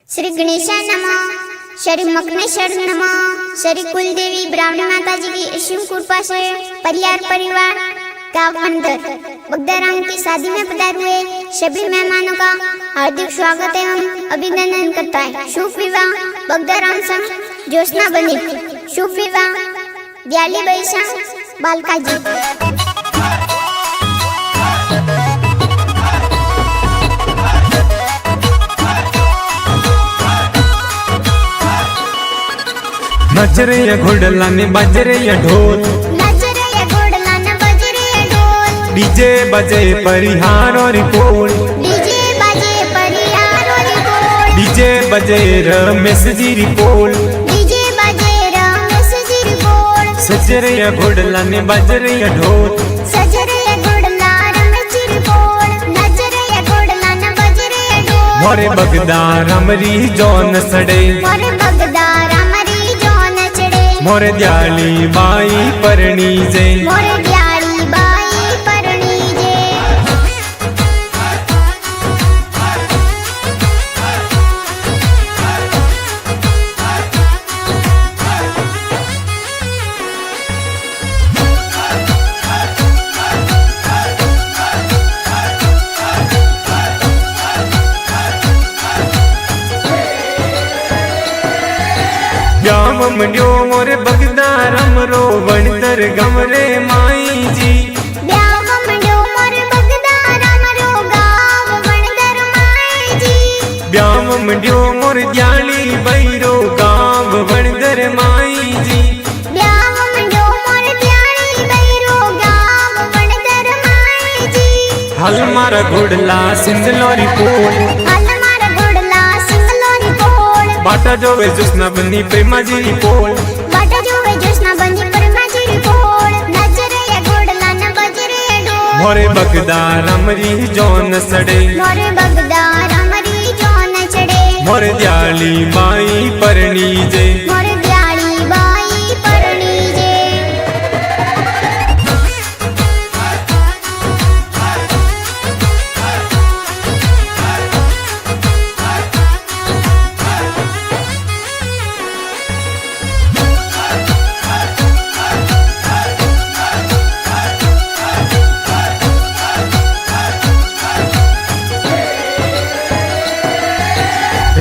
श्री गणेशाय नमः, श्री मकनेश्वर नमः, श्री कुलदेवी ब्राह्मणी माता जी की असीम कृपा से परिवार गाँव अंदर बगदाराम की शादी में पधारे हुए सभी मेहमानों का हार्दिक स्वागत एवं अभिनंदन करता है। शुभ विवाह बगदाराम संग ज्योत्सना बनी, शुभ विवाह दयाली बाई संग बालका जी। नजरे या घोड़ला ने बजरे या ढोल, नजरे या घोड़ला ने बजरे या ढोल, डीजे बजे परिहार और पोल, डीजे बजे परिहार और पोल, डीजे बजे रमेश जी री पोल, डीजे बजे रमेश जी री पोल। सजरे या घोड़ला ने बजरे या ढोल, सजरे या घोड़ला रमेश जी री पोल, नजरे या घोड़ला ने बजरे या ढोल। मोरे बगदार हमरी जौन सड़े, मोरे बगदार हमारी जौन चढ़े, मोरे दयाली बाई परणी जे, मोरे दयाली बाई परणी जे। ब्याम मंडियो मोरे बगदार हमरो वणतर गमरे माई जी, ब्याह मंड्यो मोरे बगदार हमारो गाँव वणदर माई जी, ब्याम मंडियो मोरे दयाली बैरो गाँव वणतर माई जी। ब्याह मंड्यो मोरे दयाली बैरो गाँव वणदर माई जी। हल मारा घोड़ला सिंधलोरी पोल, हमारा घोड़ला सिंगलोरी पोल, बाटा जोवे जुस्ना बनी प्रेमा जी री पोल, बाटा जो वे जोस्ना बंदी परमा जी री पोल। नजरे या घोड़ला न बजरे या ढोल, मोरे बगदार हमरी जौन सड़े, मोरे बगदार हमारी जौन चढ़े, मोरे दयाली माई परणी जे, मोरे दयाली बाई परणी जे।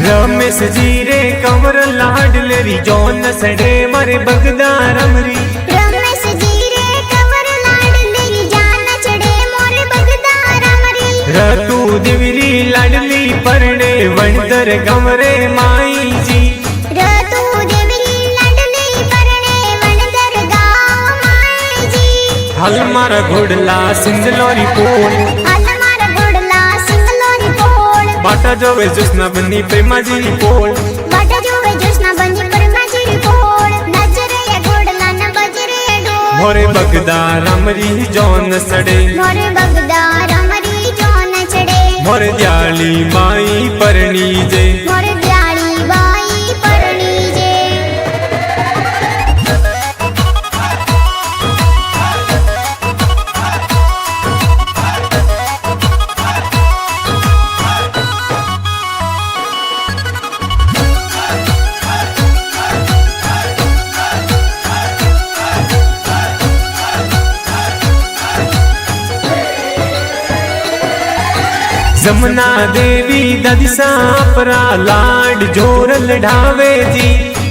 रमेश जी रे कंवर लाडलेरी जौन सड़े मारे बगदार हमरी, रमेश जी रे कंवर लाडली जान चढ़े, मोरे बगदार हमारी। रतु दिवरी लाडली परणे वणदर गमरे माई जी, रतु देवरी लाडली परणे वणदर गाँव माई जी। हल मारा घोड़ला सिंधलोरी पोल, हमारा घोड़ला सिंगलोरी पोल, बाटा जोवे जुस्ना बनी प्रेमा जी री पोल, बाटा जो वे जोस्ना बंदी परमा जी री पोल। नजरे या घोड़ला न बजरे या ढोल, मोरे बगदार हमरी जौन सड़े, मोरे बगदार हमारी जौन चढ़े, मोरे दयाली माई परणी जे, मोरे दयाली बाई परणी जे। जमुना देवी दादी सापरा लाड जोरल ढावे जी,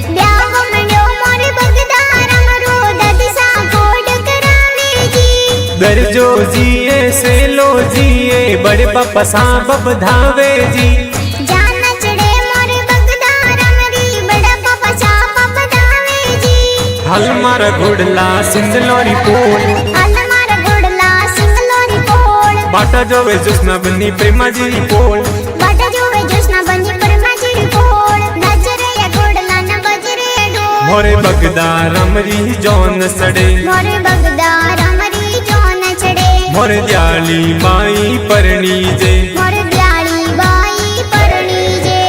ब्याह मंड्यो मोरे बगदार हमारो दादी सा कोड करावे जी। दर्जो जिए सेलो जिए बड़े पापा सांप धावे जी, जान चढ़े मोरे बगदार हमारी बड़ा पापा छापा बदावे जी। हल मारा घोड़ला सिंधलोरी पोल, हमारा घोड़ला सिंगलोरी पोल, बाटा जोवे जुस्ना बनी प्रेमा जी री पोल, बाटा जो वे जोस्ना बंदी परमा जी री पोल। नजरे या घोड़ला न बजरे या ढोल, मोरे बगदार हमरी जौन सड़े, मोरे बगदार हमारी जौन चढ़े, मोरे दयाली माई परणी जे, मोरे दयाली बाई परणी जे।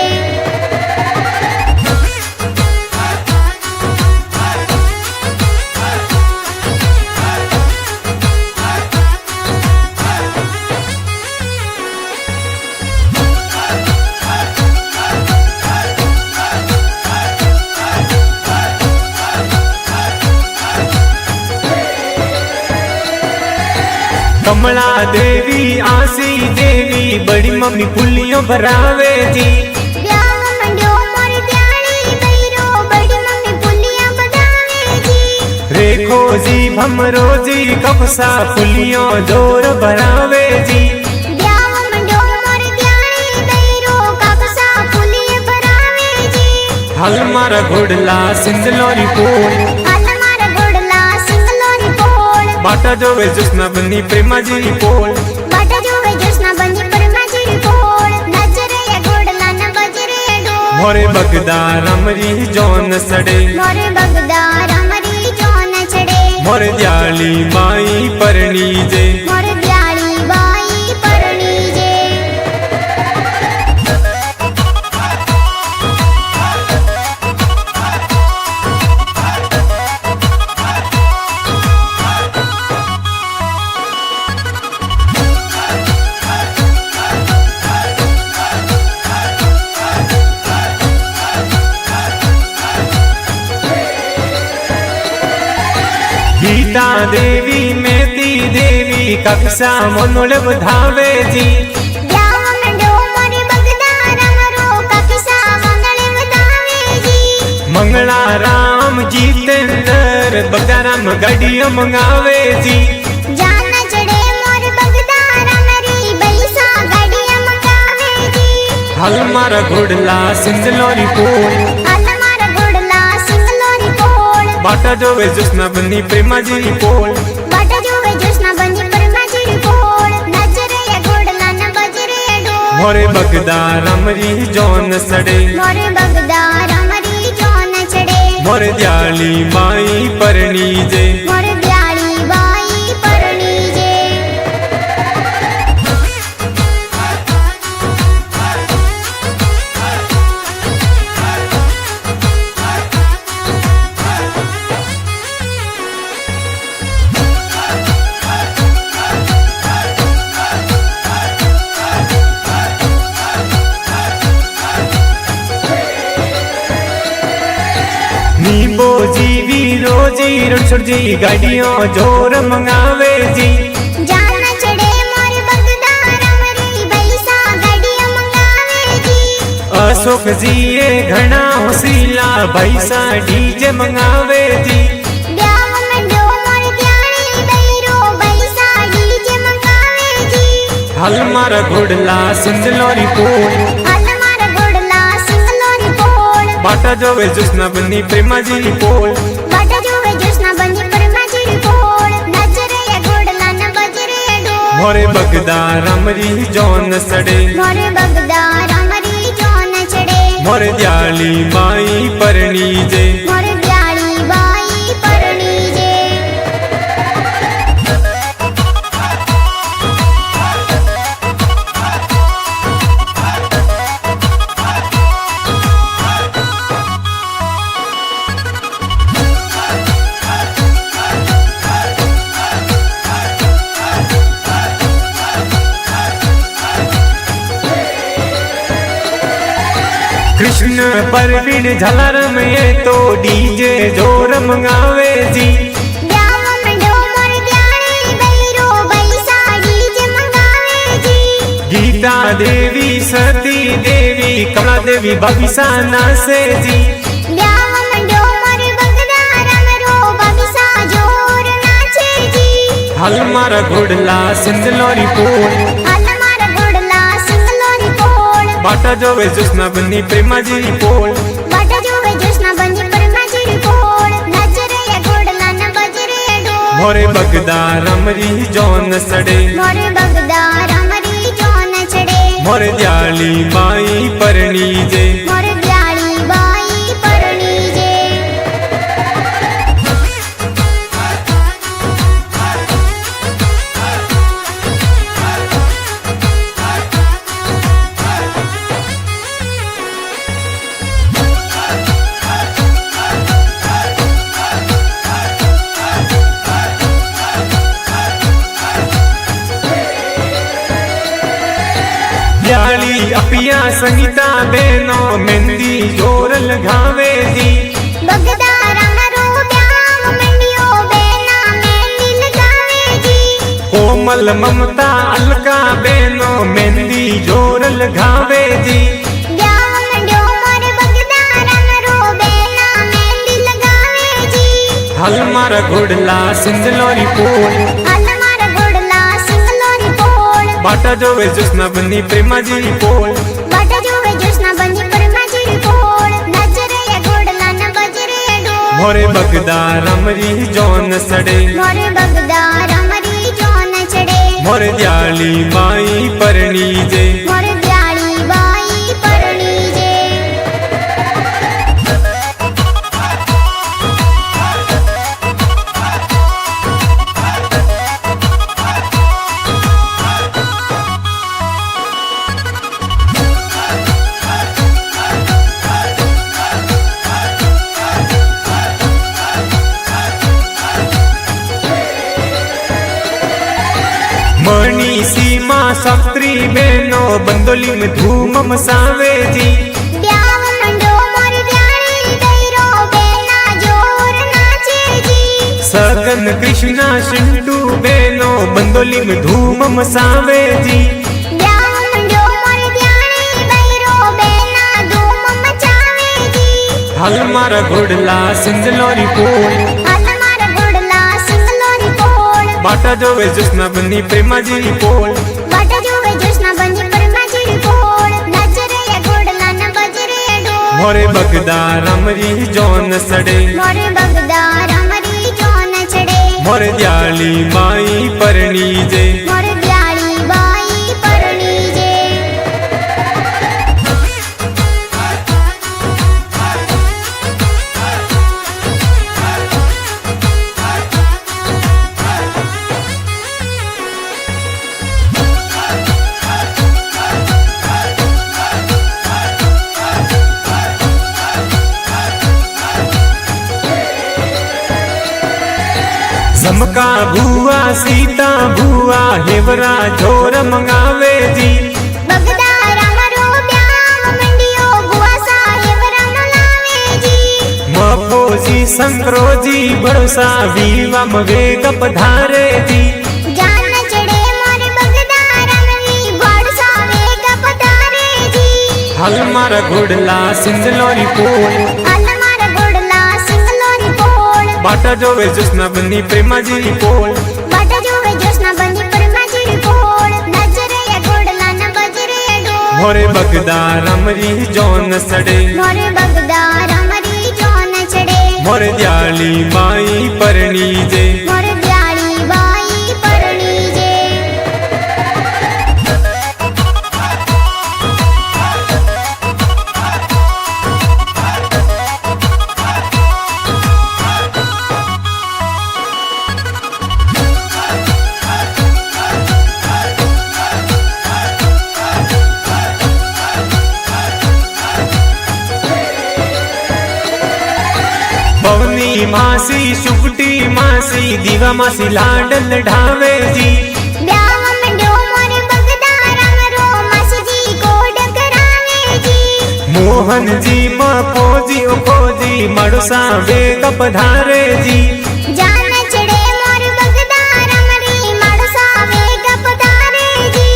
मंगला देवी आसी देवी बड़ी मम्मी पुलियों भरावे जी। ब्याह मंड्यो मोर त्याणी बैरो बड़ी मम्मी पुलियां बजावे जी। रेखो जी भमरो जी कपसा पुलियों जोर भरावे जी। ब्याह मंड्यो मोर त्याणी बैरो कपसा पुलियां भरावे जी। हल मारा घोड़ला सिंधलोरी पोल मारा घोड़ला सिंगलोरी पोल बाटा जोवे जुस्ना बनी प्रेमा जी पोल बाटा जोवे जुस्ना बनी प्रेमा जी पोल नजरे या घोड़ला न बजरे डोल मोरे बगदार अमरी जौन सड़े मोरे बगदार अमरी जोन चढ़े मोरे दयाली माई परणी जे मोरे दयाली बाई परणी जे। गीता देवी मेती देवी कक्षा मनोल बधावे जी। ब्याह मंड्यो मोरे बगदार अमरो कपिसा मंगले बधावे जी। मंगला राम जितेंद्र बगदाराम गडियो मंगावे जी। जान चढ़े मोर बगदार अमरी बैसा गाड़ियां मंगावे जी। हल मारा घोड़ला सिंधलोरी पोल मारा घोड़ला सिंगलोरी पोल बाटा जोवे जुस्ना बनी प्रेमा जी पोल बाटा जोवे जुस्ना बनी प्रेमा जी पोल नजरे या घोड़ला न बजरे डोल मोरे बगदार अमरी जौन सड़े मोरे बगदार अमरी जोन चढ़े मोरे दयाली माई परणी जे मोरे दयाली बाई परणी जे। नींबो जी वीरो जी रणछोड़ जी गाड़ियों जोर मंगावे जी। जान चढ़े मोरे बगदार अमरी बैसा गाड़ियां मंगावे जी। अशोक जी ये घना होसीला भैसा डीजे मंगावे जी। ब्याह मंड्यो मोर त्याणी बैरो बैसा डीजे मंगावे जी। हल मारा घोड़ला सिंधलोरी पोल मारा घोड़ला सिंगलोरी पोल बाटा जोवे जुस्ना बनी प्रेमा जी पोल बाटा जोवे जुस्ना बनी प्रेमा जी पोल नजरे या घोड़ला न बजरे डोल मोरे बगदार अमरी जौन सड़े मोरे बगदार अमरी जोन चढ़े मोरे दयाली माई परणी जे मोरे दयाली बाई परणी जे। कृष्ण परवीन झलर में तो डीजे जोर मंगावे जी। ब्याह मंड्यो मोर त्याणी बैरो बैसा डीजे मंगावे जी। गीता देवी सती देवी कमला देवी बबिसा नासे जी। ब्याह मंड्यो मोर बगदार अमरो बबिसा जोर नाचे जी। हल मारा घोड़ला सिंधलोरी पोल मारा घोड़ला सिंगलोरी पोल बाटा जोवे जुस्ना बनी प्रेमा जी पोल बाटा जोवे जुस्ना बनी प्रेमा जी पोल नजरे या घोड़ला न बजरे डोल मोरे बगदार अमरी जौन सड़े मोरे बगदार अमरी जोन चढ़े मोरे दयाली माई परणी जे मोरे दयाली बाई परणी जे। दयाली अपिया संगीता बहनों मेहंदी जोर लगावे जी। बगदार अमरो ब्याह मंडियो बेना मेहंदी लगावे जी। कोमल ममता अलका बेनो मेहंदी जोर लगावे जी। ब्याह मंड्यो मोर बगदा रंगरो बेना मेहंदी लगावे जी। हल मारा घोड़ला सिंधलोरी पोल, हल मारा घोड़ला सिंगलोरी पोल। बाटा जोवे जुस्ना बनी प्रेमा जी पोल, बाटा जोवे जुस्ना बनी प्रेमा जी पोल। नजरे या घोड़ला न बजरे या ढोल। मोरे बगदा रमरी जौन सड़े, मोरे बगदा रमरी जोन चढ़े। मोरे दयाली माई परणी जे, मोरे दयाली बाई परणी जे। मणि सीमा सप्तरी बेनो बंदोली में धूम मसावे जी। ब्याह मंडो मोर ब्याणी दैरो बेना जोर नाचे जी। सगन कृष्णा शिंटू बेनो बंदोली में धूम मसावे जी। ब्याह मंडो मोर ब्याणी दैरो बेना धूम मचावे जी। हल मारा घोड़ला सिंधलोरी पोल, हल मारा घोड़ला सिंगलोरी पोल। बाटा जोवे जुस्ना बनी प्रेमा जी पोल, बाटा जोवे जुस्ना बनी प्रेमा जी पोल। नजरे या घोड़ला न बजरे या ढोल। मोरे बगदा रमरी जौन सड़े, मोरे बगदा रमरी जोन चढ़े। मोरे दयाली माई परणी जे, मोरे दयाली बाई परणी जे। झमका भुआ सीता भुआ हेवरा जोर मंगावे जी। बगदा रमरो ब्याह मंडियो बुआ साहेब रम लावे जी। मफोजी संक्रोजी भरोसा वीवा मवेग पधारे जी। जान चढ़े मोरे बगदा रमवी घोड़ सावेग पधारे जी। हल मारा घोड़ला सिंधलोरी पोल, हल मारा घोड़ला सिंगलोरी पोल। बाटा जोवे जुस्ना बनी प्रेमा जी पोल, बाटा जोवे जुस्ना बनी प्रेमा जी पोल। नजरे या घोड़ला न बजरे या ढोल। मोरे बगदा रमरी जौन सड़े, मोरे बगदा रमरी जोन चढ़े। मोरे दयाली माई परणी जे, मोरे दयाली बाई परणी जे। पवनी मासी शुकटी मासी दीवा मासी लाडल ढावे जी। ब्याह मंड्यो मोरे बगदा रंगरो मासी जी को डकरावे जी। मोहन जी मफोजी उफोजी मड़सा वेग पधारे जी। जान चढ़े मोरे बगदा रंगरी मड़सा वेग पधारे जी।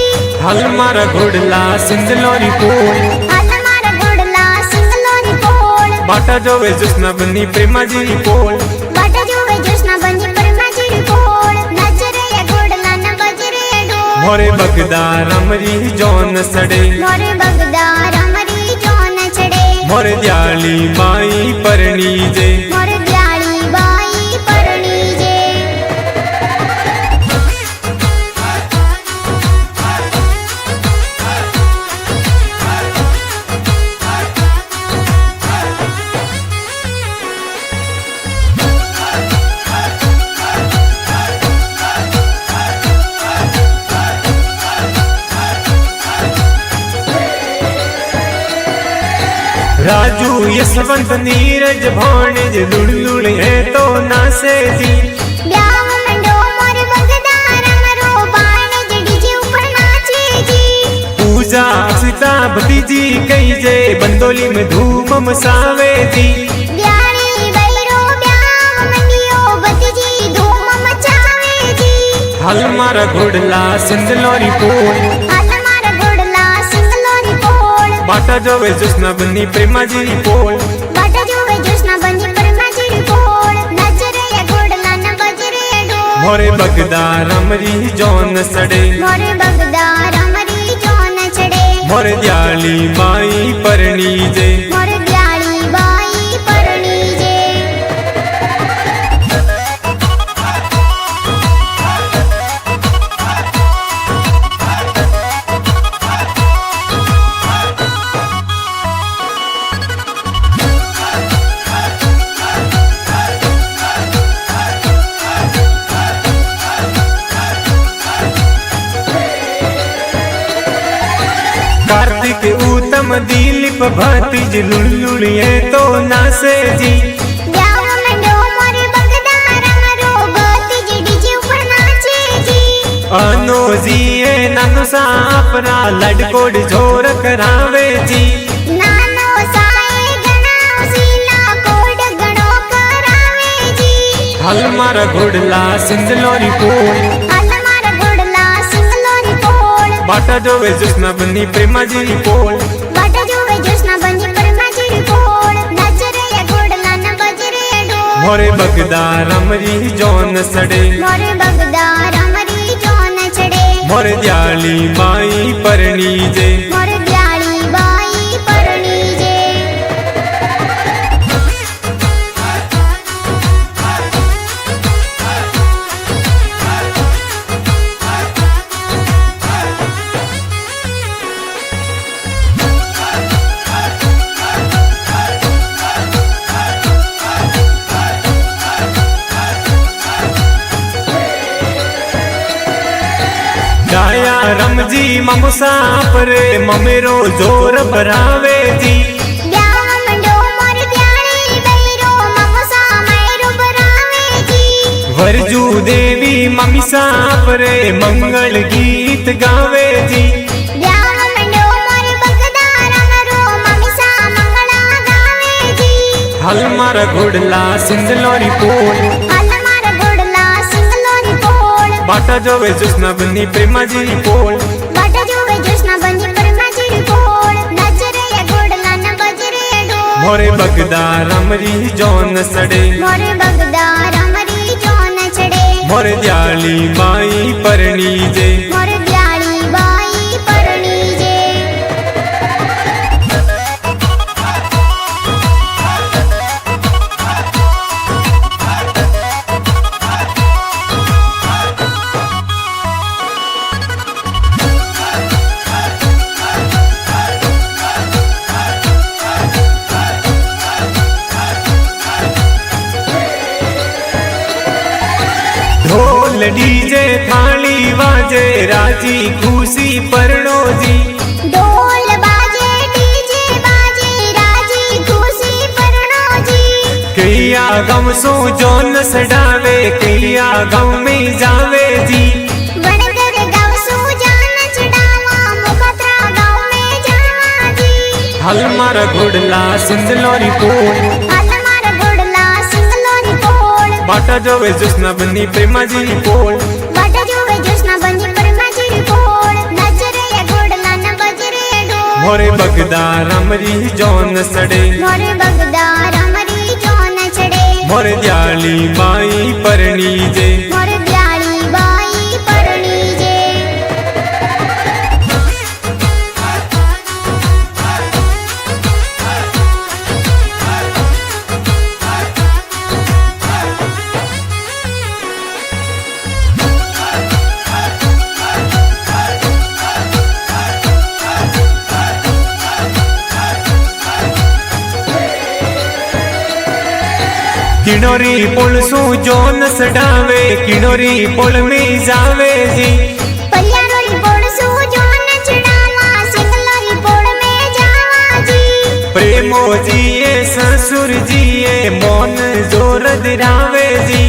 हल मारा घोड़ला सिंधलोरी पोल, हल मारा घोड़ला सिंगलोरी पोल। बाटा जोवे जुस्ना बनी प्रेमा जी पोल, बाटा जोवे जुस्ना बनी प्रेमा जी पोल। नजरे या घोड़ला न बजरे या ढोल। मोरे बगदा रमरी जौन सड़े, मोरे बगदा रमरी जोन चढ़े। मोरे दयाली माई परणी जे, मोरे दयाली बाई परणी जे। राजू यशवंत नीरज भाणेज लुड़ लुड़ है तो नासे जी। ब्याह मंडो मोरे बगदा रंगरो बाणेज डीजे ऊपर नाचे जी। पूजा सीता भतीजी कही जे बंदोली में धूम मसावे जी। ब्याणी बैरो ब्याह मंडियो भतीजी धूम मचावे जी। હાલ મારા ઘોડલા સિંધલોરી પોળ હાલ મારા ઘોડલા સિંગલોરી પોળ બાટા જોવે જુસના બંની પ્રેમાજી પોળ બાટા જોવે જોશના બંધી પરમાજી પોળ નજરે ઘોડલા ન બજરે ડોળ મોરે બગદા રમરી જોન સડે મોરે બગદાર અમરી જોન ચડે મોરે દ્યાળી માઈ પરણી જે મોરે દ્યાળી બાઈ પરણી જે कार्तिक उत्तम दिलीप भतीज लुलुलिए तो नासे जी ગાવ મંડો મોરે બગદાર અમરો ભતીજ ડીજે ઉપર નાચે જી अनो जीए नानो सापरा लडकोड झोर करावे जी નાનો સાએ ગણાવ સીલા કોડ ગણો કરાવે જી हाल मारा घोडला सिंधलोरी पोळ હાલ મારા ઘોડલા સિંગલોરી પોળ बाटा जोवे जसना बन्नी प्रेमाजी पोळ બાટા જોવે જોશના બંધી પરમાજી પોળ નજરે ઘોડલા ન બજરે ડોળ मोरे बगदा रमरी जोन सडे મોરે બગદાર અમરી જોન ચડે मोरे द्याળી माई परणी जे મોરે દ્યાળી બાઈ પરણી જે गाया रमजी ममुसाफरे ममेरो जोर भरावे जी ગાવ મંડો મોરે દ્યાળી બૈરો મમસા મૈરો બરાવે જી वरजू देवी ममिसाफरे मंगल गीत गावे जी ગાવ મંડો મોરે બગદાર અમરો મમીસા મંગળા ગાવે જી हाल मारा घोडला सिंधलोरी पोळ હાલ મારા ઘોડલા સિંગલોરી પોળ बाटा जोवे जसना बन्नी प्रेमाजी पोळ બાટા જોવે જોશના બંધી પરમાજી પોળ નજરે ઘોડલા ન બજરે ડોળ मोरे बगदा रमरी जोन सडे મોરે બગદાર અમરી જોન ચડે मोरे द्याળી माई परणी जे મોરે દ્યાળી બાઈ પરણી જે ढोल डीजे थाली वाजे राजी खुशी परणो जी ઢોલ બાજે ડીજે બાજે રાજી ખુશી પરણોજી कैया गम सो जोन सडावे कैया गम में जावे जी વણગર ગાવસુ જાન ચડાવા મુખત્રા ગાવ મે જાવાજી हाल मारा घोडला सिंधलोरी पोळ હાલ મારા ઘોડલા સિંગલોરી પોળ बाटा जोवे जसना बन्नी प्रेमाजी पोळ બાટા જોવે જોશના બંધી પરમાજી પોળ નજરે ઘોડલા ન બજરે ડોળ मोरे बगदा रमरी जोन सडे મોરે બગદાર અમરી જોન ચડે मोरे द्याળી माई परणी जे મોરે દ્યાળી બાઈ પરણી જે किनोरी पोळ सो जोन सडावे किनोरी पोळ में जावे जी પલ્યારોરી પોળસુ જોન ચડાવા સિંગલોરી પોળ મે જાવાજી प्रेमो जीए ससुर जीए मोन जोर दिरावे जी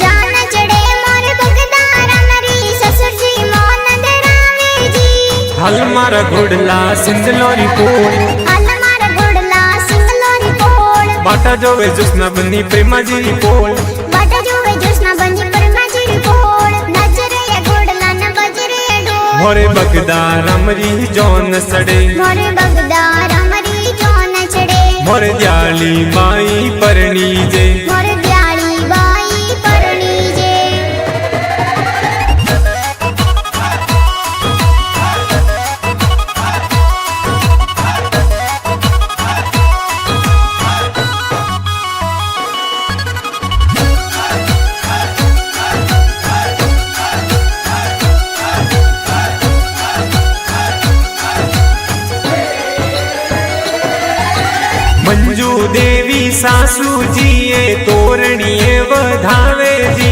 જાન ચડે મોરે બગદાર અમરી સસુરજી મોન ધરાવેજી हाल मारा घोडला सिंधलोरी पोळ હાલ મારા ઘોડલા સિંગલોરી પોળ बाटा जोवे जसना बन्नी प्रेमाजी पोळ બાટા જોવે જોશના બંધી પરમાજી પોળ નજરે मोरे बगदा रमरी जौन सड़े मोरे बगदा रमरी जौन चढ़े मोरे दयाली माई परणी जे मोरे दयाली बाई परणी जे मंजू देवी सासू जीए तोरणिए वधावे जी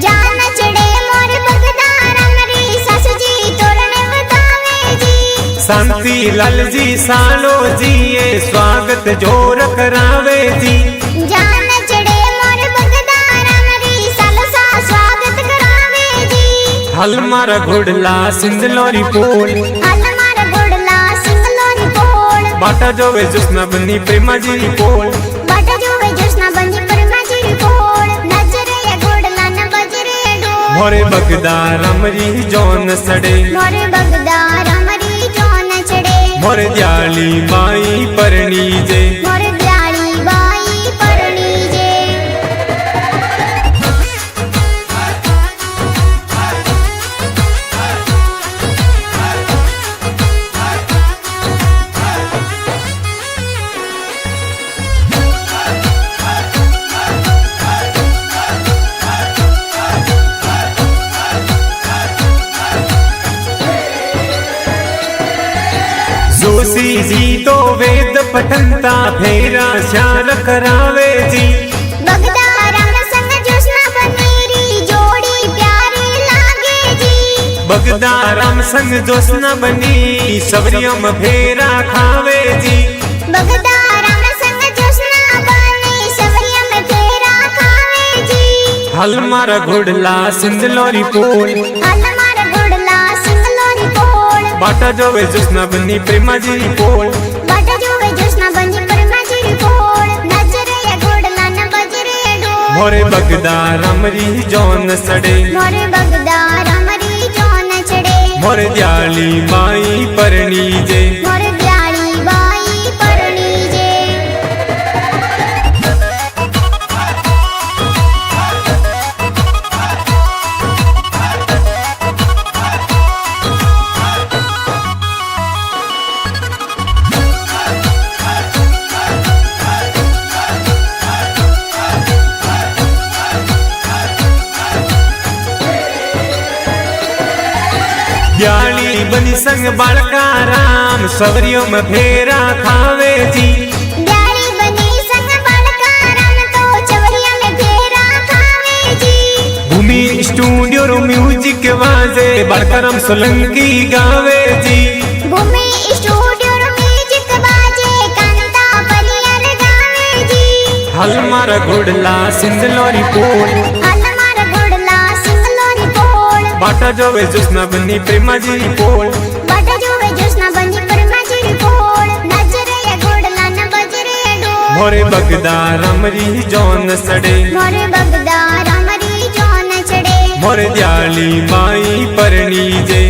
जान चढ़े मोरे बगदा रमरी सासू जी तोरणे वधावे जी शांति लाल जी सालो जीए स्वागत जोर करावे जी जान चढ़े मोरे बगदा रमरी सालो सा स्वागत करावे जी हल मारा घोड़ला सिंधलोरी पोल हल मारा घोड़ला सिंगलोरी पोल बाटा जोवे जुस्ना बनी प्रेमा जी पोल बाटा जोवे जोस्ना बंदी परमा जी पोल नजरे या घोड़ला न बजरे डोल मोरे बगदा रमरी जौन सड़े मोरे बगदा रमरी जौन चढ़े मोरे दयाली माई परणी जे मोरे दयाली बाई परणी जे जोशी जी तो वेद पठनता फेरा श्याल करावे जी बगदा रम संग जोस्ना बनेरी जोड़ी प्यारी लागे जी बगदा राम संग जोस्ना बनी सबरियम फेरा खावे जी बगदा रम संग जोस्ना बने सवरिया में फेरा खावे जी हल मारा घोड़ला सिंधलोरी पोल हल मारा घोड़ला सिंगलोरी पोल बाटा जोवे जुस्ना बनी प्रेमा जी पोल बाटा जोवे जोस्ना बंदी परमा जी पोल नजरे या घोड़ला न बजरे डोल मोरे बगदा रमरी जौन सड़े मोरे बगदा रमरी जौन चढ़े मोरे दयाली माई परणी जे मोरे दयाली बाई परणी जे दयाली बनी संग बालका राम सबरियों में फेरा खावे जी दयाली बनी संग बालका रम तो चवरिया में फेरा खावे जी भूमि स्टूडियो रो म्यूजिक वाजे बालका राम सोलंकी गावे जी भूमि स्टूडियो रो म्यूजिक बाजे कांता पलियर गावे जी हल मारा घोड़ला सिंधलोरी पोल हल मारा घोड़ला सिंगलोरी पोल बाटा जोवे जुस्ना बनी प्रेमा जी पोल बाटा जोवे जोस्ना बंदी परमा जी पोल नजरे या घोड़ला न बजरे डोल मोरे बगदा रमरी जौन सड़े मोरे बगदा रमरी जौन चढ़े मोरे दयाली माई परणी जे